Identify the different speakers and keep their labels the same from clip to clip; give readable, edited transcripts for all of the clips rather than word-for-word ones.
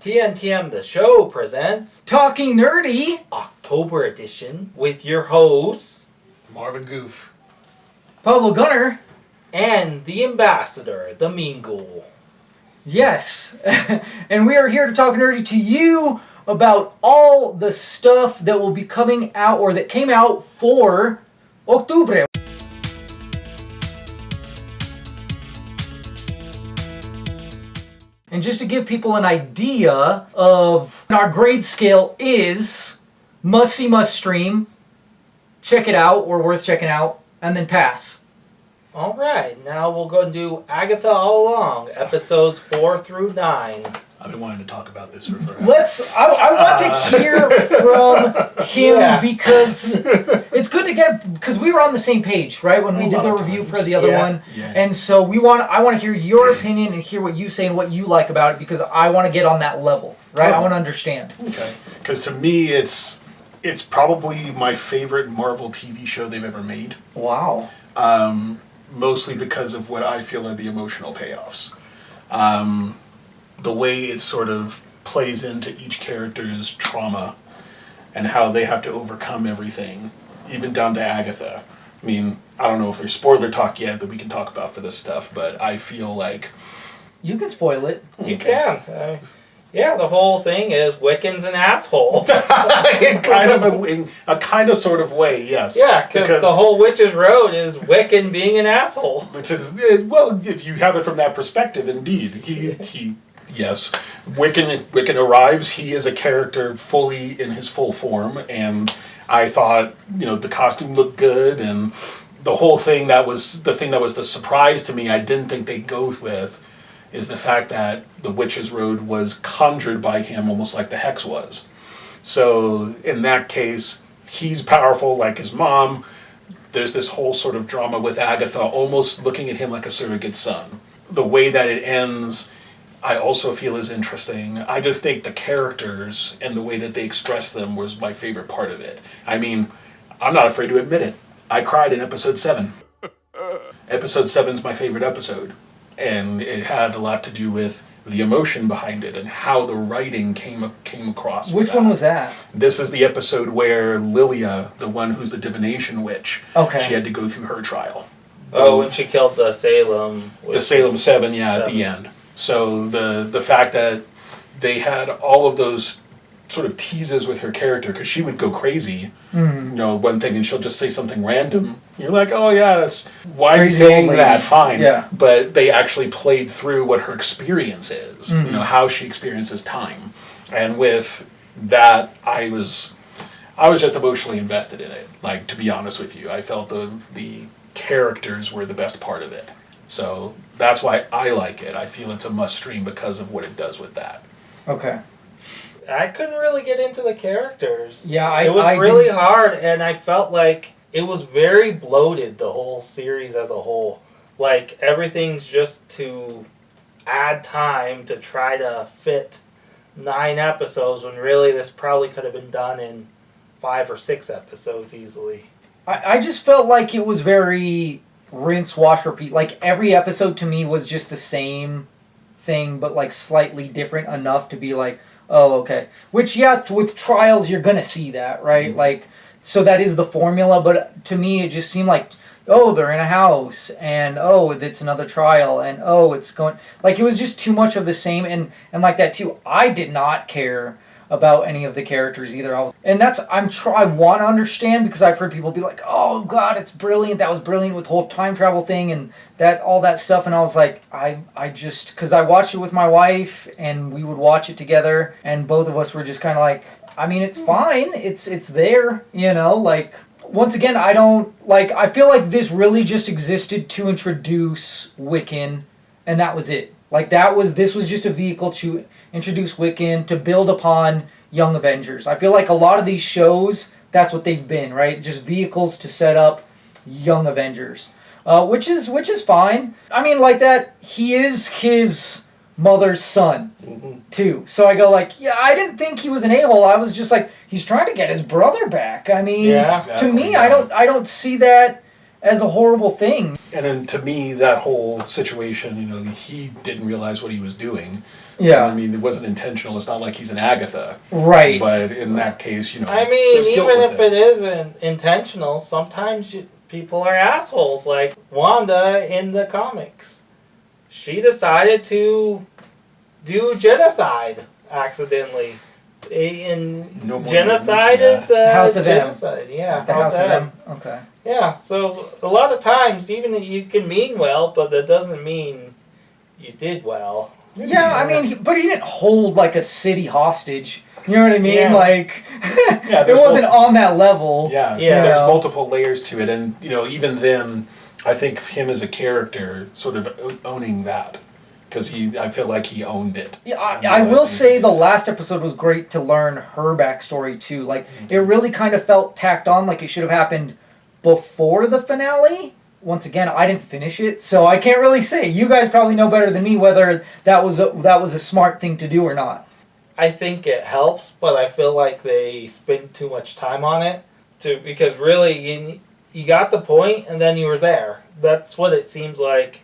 Speaker 1: TNTM The Show presents
Speaker 2: Talking Nerdy
Speaker 1: October Edition with your hosts
Speaker 3: Marvin Goof,
Speaker 2: Pablo Gunner.
Speaker 1: and the Ambassador, the Mean Ghoul.
Speaker 2: Yes, and we are here to talk nerdy to you about all the stuff that will be coming out or that came out for Octubre. And just to give people an idea of our grade scale is must see, must stream, check it out or worth checking out, and then pass.
Speaker 1: Alright, now we'll go and do Agatha All Along, episodes 4 through 9.
Speaker 3: I've been wanting to talk about this for forever.
Speaker 2: I want to hear from him because it's good to get, because we were on the same page, right, when we did the review for the other one.
Speaker 3: Yeah.
Speaker 2: And so I want to hear your opinion and hear what you say and what you like about it because I want to get on that level, right? I want to understand.
Speaker 3: Okay. Because to me, it's probably my favorite Marvel TV show they've ever made.
Speaker 2: Wow.
Speaker 3: Mostly because of what I feel are the emotional payoffs. The way it sort of plays into each character's trauma and how they have to overcome everything, even down to Agatha. I mean, I don't know if there's spoiler talk yet that we can talk about for this stuff, but I feel like...
Speaker 2: You can spoil it.
Speaker 1: You can. Yeah, the whole thing is Wiccan's an asshole.
Speaker 3: in a kind of sort of way, yes.
Speaker 1: Yeah, because the whole Witch's Road is Wiccan being an asshole.
Speaker 3: Which is, well, if you have it from that perspective, indeed. He yes. Wiccan arrives, he is a character fully in his full form, and I thought, the costume looked good, and the whole thing that was the surprise to me, I didn't think they'd go with, is the fact that the Witch's Road was conjured by him almost like the Hex was. So, in that case, he's powerful like his mom. There's this whole sort of drama with Agatha almost looking at him like a surrogate son. The way that it ends, I also feel is interesting. I just think the characters and the way that they express them was my favorite part of it. I mean, I'm not afraid to admit it. I cried in episode 7. Episode 7's my favorite episode. And it had a lot to do with the emotion behind it and how the writing came across.
Speaker 2: Which one was that?
Speaker 3: This is the episode where Lilia, the one who's the divination witch, she had to go through her trial.
Speaker 1: Oh, when she killed the Salem...
Speaker 3: The Salem 7, at the end. So the fact that they had all of those sort of teases with her character, because she would go crazy, one thing, and she'll just say something random. You're like, oh yeah, why are you saying that? Fine. Yeah. But they actually played through what her experience is, how she experiences time. And with that, I was just emotionally invested in it. Like, to be honest with you, I felt the characters were the best part of it. So that's why I like it. I feel it's a must stream because of what it does with that.
Speaker 2: Okay.
Speaker 1: I couldn't really get into the characters.
Speaker 2: Yeah,
Speaker 1: it was really hard, and I felt like it was very bloated, the whole series as a whole. Like, everything's just to add time to try to fit 9 episodes, when really this probably could have been done in 5 or 6 episodes easily.
Speaker 2: I just felt like it was very rinse, wash, repeat. Like, every episode to me was just the same thing, but, like, slightly different enough to be like, oh, okay. Which, yeah, with trials, you're going to see that, right? Mm-hmm. Like, so that is the formula, but to me, it just seemed like, oh, they're in a house, and oh, it's another trial, and oh, it's going... Like, it was just too much of the same, and like that, too. I did not care about any of the characters either. I want to understand, because I've heard people be like, oh, God, it's brilliant. That was brilliant with the whole time travel thing, and all that stuff, and I was like, I just... Because I watched it with my wife, and we would watch it together, and both of us were just kind of like, I mean, it's fine. It's there, like... Once again, I feel like this really just existed to introduce Wiccan, and that was it. Like, this was just a vehicle to introduce Wiccan, to build upon Young Avengers. I feel like a lot of these shows, that's what they've been, right? Just vehicles to set up Young Avengers. Which is fine. I mean, like that, he is his mother's son, too. So I go like, yeah, I didn't think he was an a-hole. I was just like, he's trying to get his brother back. I mean, to me, I don't see that as a horrible thing.
Speaker 3: And then to me, that whole situation, he didn't realize what he was doing.
Speaker 2: Yeah.
Speaker 3: I mean, it wasn't intentional. It's not like he's an Agatha.
Speaker 2: Right.
Speaker 3: But in that case,
Speaker 1: I mean, even if it isn't intentional, sometimes people are assholes. Like Wanda in the comics. She decided to do genocide accidentally. Genocide is
Speaker 2: House of
Speaker 1: genocide.
Speaker 2: M.
Speaker 1: Yeah,
Speaker 2: The House of M. Okay.
Speaker 1: Yeah, so a lot of times, even you can mean well, but that doesn't mean you did well.
Speaker 2: Yeah, I mean, but he didn't hold like a city hostage. You know what I mean?
Speaker 1: Yeah.
Speaker 2: Like,
Speaker 3: Yeah,
Speaker 2: it wasn't on that level.
Speaker 3: Yeah,
Speaker 1: Yeah.
Speaker 3: there's multiple layers to it, and even then, I think him as a character sort of owning that, because I feel like he owned it.
Speaker 2: Yeah, I will say the last episode was great to learn her backstory too. Like, it really kind of felt tacked on, like it should have happened before the finale. Once again, I didn't finish it, so I can't really say. You guys probably know better than me whether that was a smart thing to do or not.
Speaker 1: I think it helps, but I feel like they spend too much time on it. Because really, you got the point, and then you were there. That's what it seems like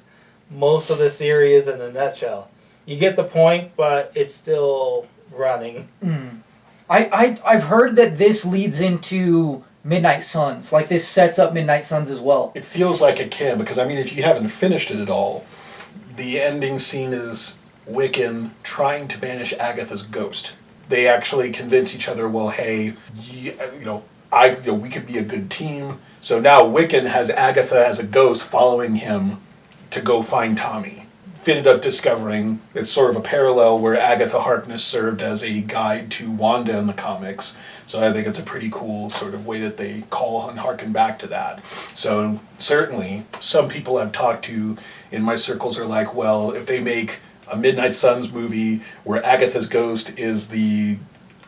Speaker 1: most of the series in a nutshell. You get the point, but it's still running.
Speaker 2: I've heard that this leads into Midnight Suns. Like, this sets up Midnight Suns as well.
Speaker 3: It feels like it can, because I mean, if you haven't finished it at all, the ending scene is Wiccan trying to banish Agatha's ghost. They actually convince each other, well, hey, we could be a good team. So now Wiccan has Agatha as a ghost following him to go find Tommy. Ended up discovering it's sort of a parallel where Agatha Harkness served as a guide to Wanda in the comics. So I think it's a pretty cool sort of way that they call and harken back to that. So certainly, some people I've talked to in my circles are like, well, if they make a Midnight Suns movie where Agatha's ghost is the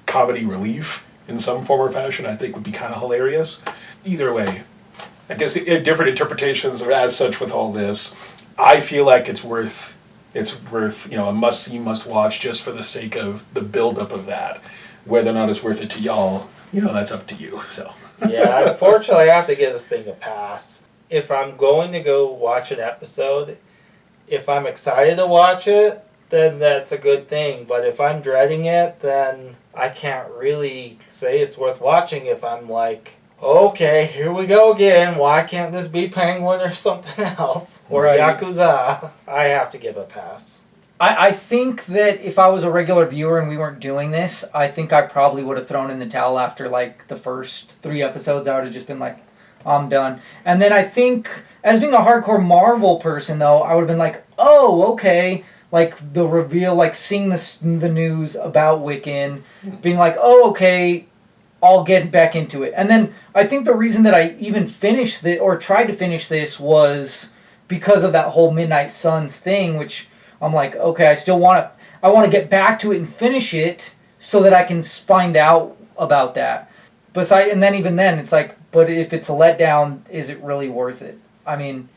Speaker 3: comedy relief in some form or fashion, I think would be kind of hilarious. Either way, I guess different interpretations are as such with all this. I feel like it's worth a must-see, must-watch just for the sake of the build-up of that. Whether or not it's worth it to y'all, that's up to you. So.
Speaker 1: Yeah, unfortunately, I have to give this thing a pass. If I'm going to go watch an episode, if I'm excited to watch it, then that's a good thing. But if I'm dreading it, then I can't really say it's worth watching if I'm like, okay, here we go again. Why can't this be Penguin or something else? Or
Speaker 2: Right.
Speaker 1: Yakuza? I have to give a pass.
Speaker 2: I think that if I was a regular viewer and we weren't doing this, I think I probably would have thrown in the towel after like the first 3 episodes. I would have just been like, I'm done. And then I think, as being a hardcore Marvel person though, I would have been like, oh, okay. Like the reveal, like seeing the news about Wiccan, being like, oh, okay, I'll get back into it. And then I think the reason that I even finished or tried to finish this was because of that whole Midnight Suns thing, which I'm like, okay, I want to get back to it and finish it so that I can find out about that. And then even then, it's like, but if it's a letdown, is it really worth it? I mean,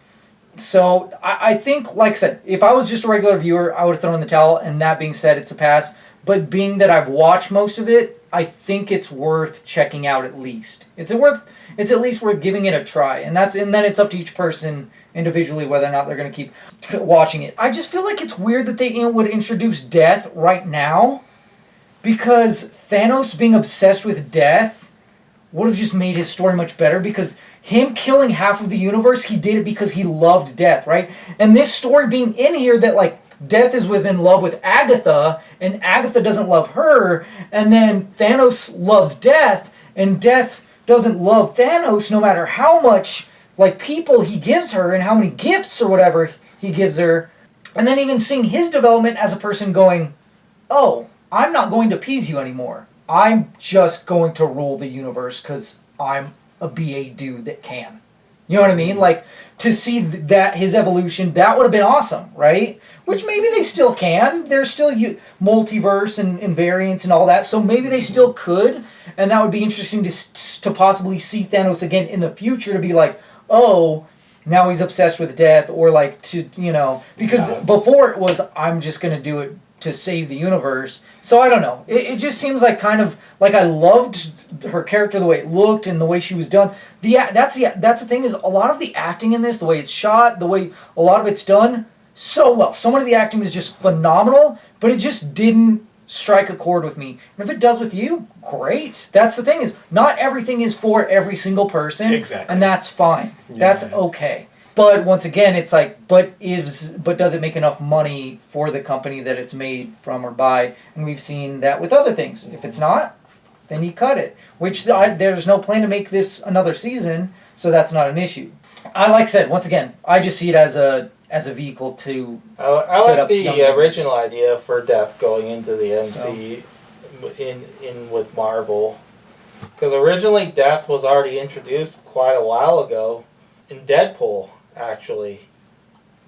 Speaker 2: so I think, like I said, if I was just a regular viewer, I would have thrown in the towel. And that being said, it's a pass. But being that I've watched most of it, I think it's worth checking out at least. It's at least worth giving it a try. And then it's up to each person individually whether or not they're going to keep watching it. I just feel like it's weird that they would introduce death right now, because Thanos being obsessed with death would have just made his story much better, because him killing half of the universe, he did it because he loved death, right? And this story being in here that, like, Death is within love with Agatha, and Agatha doesn't love her, and then Thanos loves Death, and Death doesn't love Thanos no matter how much, like, people he gives her and how many gifts or whatever he gives her. And then even seeing his development as a person going, oh, I'm not going to appease you anymore. I'm just going to rule the universe because I'm a BA dude that can. You know what I mean? Like, to see that, his evolution, that would have been awesome, right? Which maybe they still can. There's still multiverse and variants and all that, so maybe they still could. And that would be interesting to possibly see Thanos again in the future, to be like, oh, now he's obsessed with death, or like, because before it was, I'm just going to do it to save the universe. So I don't know. It just seems like kind of like I loved her character, the way it looked and the way she was done. That's the thing is a lot of the acting in this, the way it's shot, the way a lot of it's done so well. So much of the acting is just phenomenal, but it just didn't strike a chord with me. And if it does with you, great. That's the thing is not everything is for every single person.
Speaker 3: Exactly.
Speaker 2: And that's fine.
Speaker 3: Yeah.
Speaker 2: That's okay. But once again, it's like, but does it make enough money for the company that it's made from or by? And we've seen that with other things. If it's not, then you cut it. Which there's no plan to make this another season, so that's not an issue. Like I said, once again, I just see it as a vehicle to
Speaker 1: I
Speaker 2: set
Speaker 1: like
Speaker 2: up
Speaker 1: the
Speaker 2: young
Speaker 1: original idea for Death going into the MC in with Marvel, because originally Death was already introduced quite a while ago in Deadpool. Actually,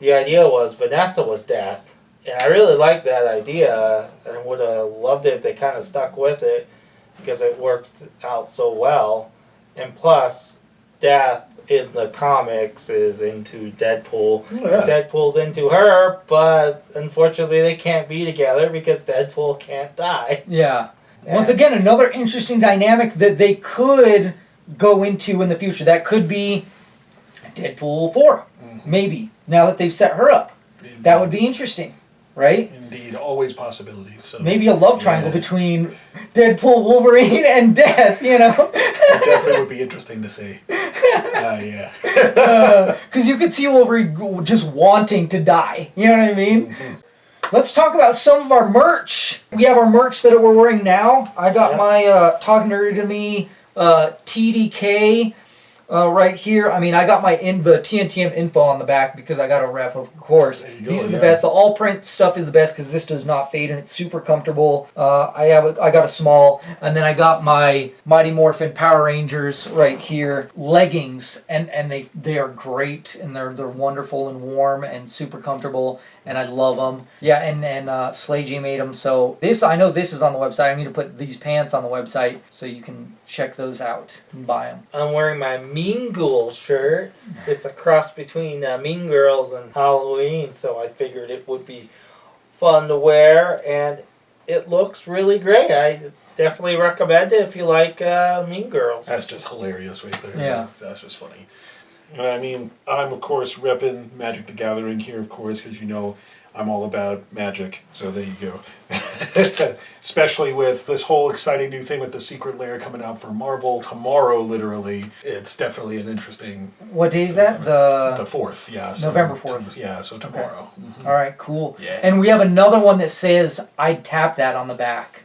Speaker 1: the idea was Vanessa was Death, and I really liked that idea, and would have loved it if they kind of stuck with it, because it worked out so well. And plus, Death in the comics is into Deadpool.
Speaker 3: Oh, yeah.
Speaker 1: Deadpool's into her, but unfortunately they can't be together because Deadpool can't die.
Speaker 2: Yeah. Once again, another interesting dynamic that they could go into in the future. That could be Deadpool 4, maybe, now that they've set her up.
Speaker 3: Indeed.
Speaker 2: That would be interesting, right?
Speaker 3: Indeed, always possibilities. So
Speaker 2: Maybe a love triangle between Deadpool, Wolverine, and Death, you know?
Speaker 3: It definitely would be interesting to see. Yeah.
Speaker 2: Because you could see Wolverine just wanting to die, you know what I mean?
Speaker 3: Mm-hmm.
Speaker 2: Let's talk about some of our merch. We have our merch that we're wearing now. I got my Talk Nerdy to Me TDK right here. I mean, I got the TNTM info on the back because I got a wrap, of course. These are the best. The all print stuff is the best because this does not fade and it's super comfortable. I got a small, and then I got my Mighty Morphin Power Rangers right here leggings, and they are great and they're wonderful and warm and super comfortable, and I love them. Yeah, and Slay J made them. So I know this is on the website. I need to put these pants on the website so you can check those out and buy them.
Speaker 1: I'm wearing my Mean Ghouls shirt. It's a cross between Mean Girls and Halloween, so I figured it would be fun to wear, and it looks really great. I definitely recommend it if you like Mean Girls.
Speaker 3: That's just hilarious right there.
Speaker 2: Yeah.
Speaker 3: That's just funny. I mean, I'm, of course, repping Magic the Gathering here, of course, because you know I'm all about magic, so there you go. Especially with this whole exciting new thing with the Secret Lair coming out for Marvel tomorrow, literally. It's definitely an interesting...
Speaker 2: What day is that?
Speaker 3: The 4th, yeah. So
Speaker 2: November 4th.
Speaker 3: Yeah, so tomorrow.
Speaker 2: Okay. All right, cool.
Speaker 3: Yeah.
Speaker 2: And we have another one that says, I'd tap that on the back,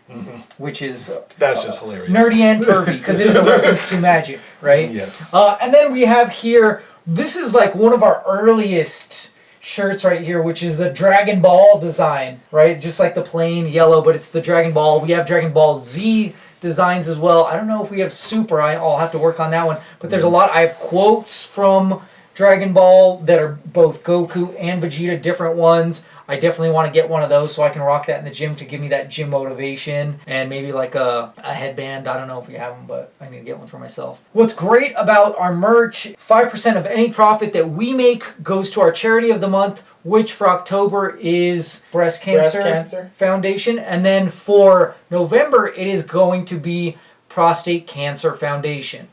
Speaker 2: which is...
Speaker 3: That's just hilarious.
Speaker 2: nerdy and pervy, because it is a reference to magic, right?
Speaker 3: Yes.
Speaker 2: And then we have here, this is like one of our earliest shirts right here, which is the Dragon Ball design, right? Just like the plain yellow, but it's the Dragon Ball. We have Dragon Ball Z designs as well. I don't know if we have Super. I'll have to work on that one. But there's a lot. I have quotes from Dragon Ball that are both Goku and Vegeta, different ones. I definitely want to get one of those so I can rock that in the gym to give me that gym motivation, and maybe like a headband. I don't know if we have them, but I need to get one for myself. What's great about our merch, 5% of any profit that we make goes to our charity of the month, which for October is Breast Cancer Foundation. And then for November, it is going to be Prostate Cancer Foundation.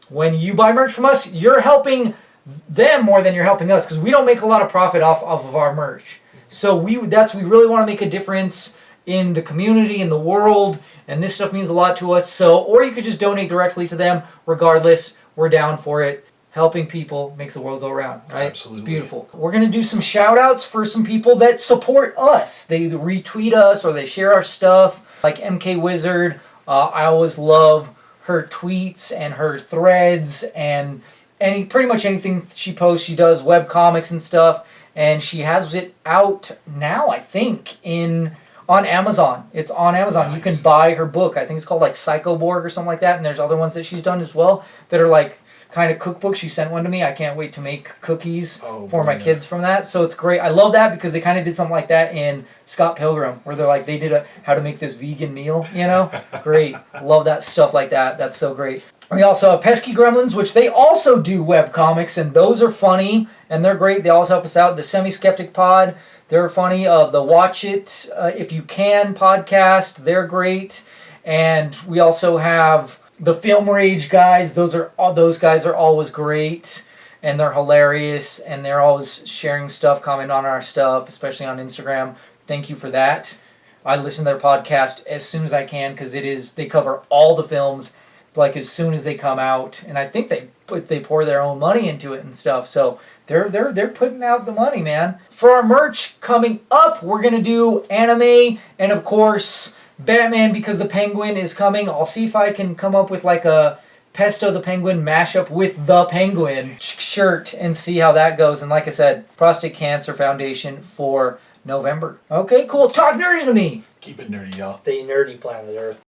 Speaker 2: When you buy merch from us, you're helping them more than you're helping us, because we don't make a lot of profit off of our merch. So we really want to make a difference in the community, in the world, and this stuff means a lot to us. So, or you could just donate directly to them. Regardless, we're down for it. Helping people makes the world go round, right?
Speaker 3: Absolutely.
Speaker 2: It's beautiful. We're going to do some shout outs for some people that support us. They either retweet us or they share our stuff, like MK Wizard. I always love her tweets and her threads and pretty much anything she posts. She does web comics and stuff. And she has it out now, I think, on Amazon. It's on Amazon. Nice. You can buy her book. I think it's called like Psychoborg or something like that. And there's other ones that she's done as well that are like kind of cookbooks. She sent one to me. I can't wait to make cookies for my kids from that. So it's great. I love that because they kind of did something like that in Scott Pilgrim, where they're like, they did how to make this vegan meal, you know? Great. Love that stuff like that. That's so great. We also have Pesky Gremlins, which they also do web comics, and those are funny, and they're great. They always help us out. The Semi-Skeptic Pod, They're funny. The Watch It If You Can podcast, they're great. And we also have the Film Rage guys. Those guys are always great, and they're hilarious, and they're always sharing stuff, commenting on our stuff, especially on Instagram. Thank you for that. I listen to their podcast as soon as I can because they cover all the films like as soon as they come out, and I think they pour their own money into it and stuff. So they're putting out the money, man. For our merch coming up, we're gonna do anime and of course Batman because the Penguin is coming. I'll see if I can come up with like a Pesto the Penguin mashup with the Penguin shirt and see how that goes. And like I said, Prostate Cancer Foundation for November. Okay, cool. Talk nerdy to me.
Speaker 3: Keep it nerdy, y'all.
Speaker 1: Stay nerdy, planet Earth.